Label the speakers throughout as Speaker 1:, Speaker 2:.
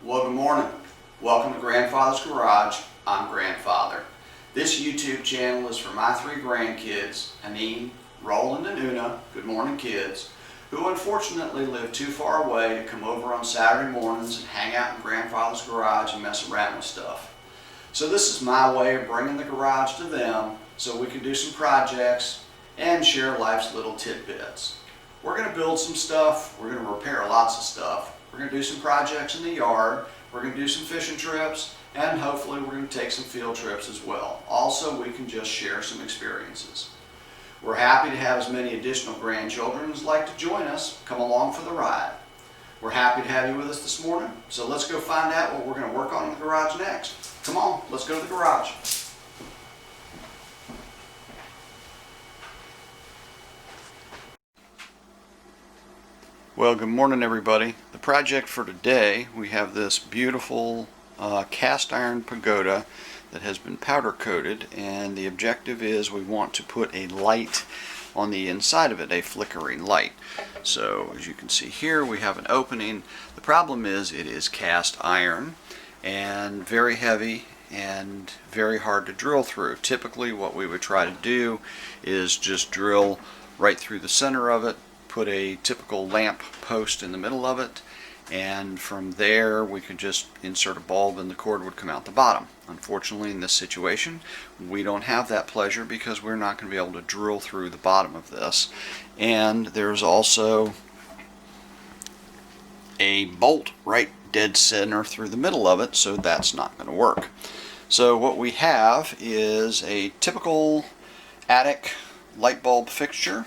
Speaker 1: Well, good morning. Welcome to Grandfather's Garage. I'm Grandfather. This YouTube channel is for my three grandkids, Anine, Roland, and Una, good morning kids, who unfortunately live too far away to come over on Saturday mornings and hang out in Grandfather's Garage and mess around with stuff. So this is my way of bringing the garage to them so we can do some projects and share life's little tidbits. We're going to build some stuff, we're going to repair lots of stuff, we're going to do some projects in the yard, we're going to do some fishing trips, and hopefully we're going to take some field trips as well. Also, we can just share some experiences. We're happy to have as many additional grandchildren as like to join us. Come along for the ride. We're happy to have you with us this morning, so let's go find out what we're going to work on in the garage next. Come on, let's go to the garage. Well, good morning everybody. The project for today, we have this beautiful cast iron pagoda that has been powder coated, and the objective is we want to put a light on the inside of it, a flickering light. So as you can see here, we have an opening. The problem is it is cast iron and very heavy and very hard to drill through. Typically what we would try to do is just drill right through the center of it, put a typical lamp post in the middle of it, and from there we could just insert a bulb and the cord would come out the bottom. Unfortunately, in this situation we don't have that pleasure because we're not going to be able to drill through the bottom of this, and there's also a bolt right dead center through the middle of it, so that's not going to work. So what we have is a typical attic light bulb fixture,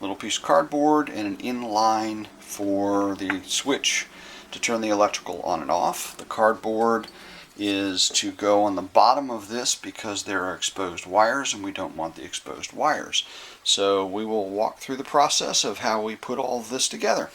Speaker 1: little piece of cardboard, and an inline for the switch to turn the electrical on and off. The cardboard is to go on the bottom of this because there are exposed wires and we don't want the exposed wires. So we will walk through the process of how we put all of this together.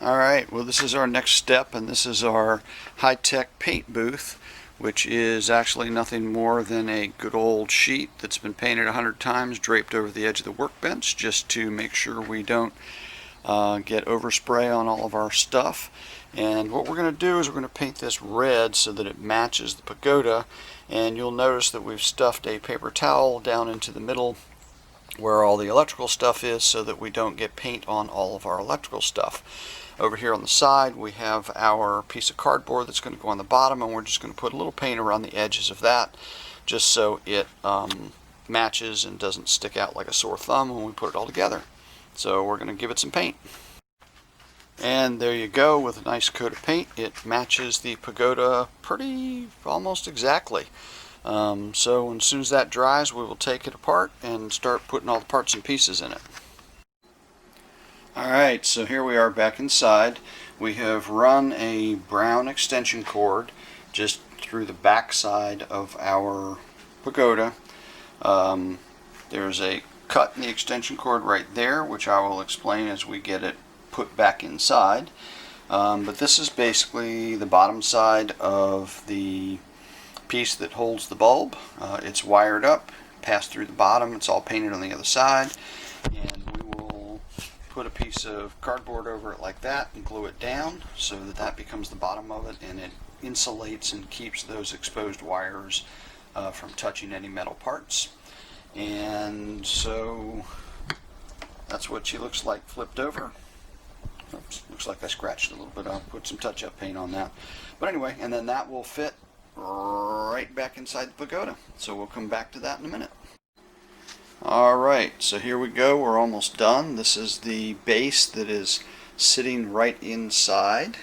Speaker 1: Alright, well this is our next step, and this is our high-tech paint booth, which is actually nothing more than a good old sheet that's been painted 100 times draped over the edge of the workbench just to make sure we don't get overspray on all of our stuff. And what we're going to do is we're going to paint this red so that it matches the pagoda, and you'll notice that we've stuffed a paper towel down into the middle where all the electrical stuff is so that we don't get paint on all of our electrical stuff. Over here on the side we have our piece of cardboard that's going to go on the bottom, and we're just going to put a little paint around the edges of that just so it matches and doesn't stick out like a sore thumb when we put it all together. So we're going to give it some paint. And there you go, with a nice coat of paint. It matches the pagoda almost exactly. So as soon as that dries, we will take it apart and start putting all the parts and pieces in it. Alright, so here we are back inside. We have run a brown extension cord just through the back side of our pagoda. There's a cut in the extension cord right there, which I will explain as we get it put back inside. But this is basically the bottom side of the piece that holds the bulb. It's wired up, passed through the bottom, it's all painted on the other side, and we will put a piece of cardboard over it like that and glue it down so that that becomes the bottom of it, and it insulates and keeps those exposed wires from touching any metal parts. And so that's what she looks like flipped over. Oops, looks like I scratched a little bit. I'll put some touch-up paint on that. But anyway, and then that will fit right back inside the pagoda. So we'll come back to that in a minute. Alright, so here we go. We're almost done. This is the base that is sitting right inside.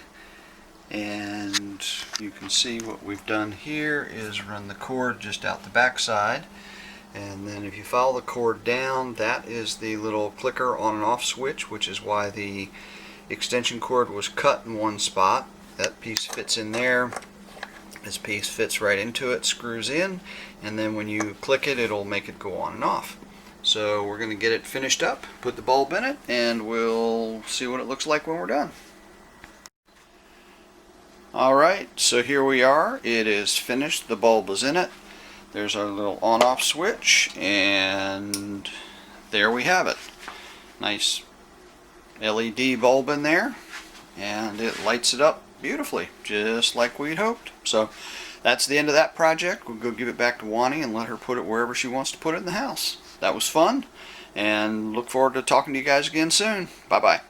Speaker 1: And you can see what we've done here is run the cord just out the back side. And then if you follow the cord down, that is the little clicker on and off switch, which is why the extension cord was cut in one spot. That piece fits in there. This piece fits right into it, screws in, and then when you click it, it'll make it go on and off. So we're going to get it finished up, put the bulb in it, and we'll see what it looks like when we're done. Alright, so here we are. It is finished. The bulb is in it. There's our little on-off switch, and there we have it. Nice LED bulb in there, and it lights it up beautifully, just like we'd hoped. So that's the end of that project. We'll go give it back to Wani and let her put it wherever she wants to put it in the house. That was fun, and look forward to talking to you guys again soon. Bye-bye.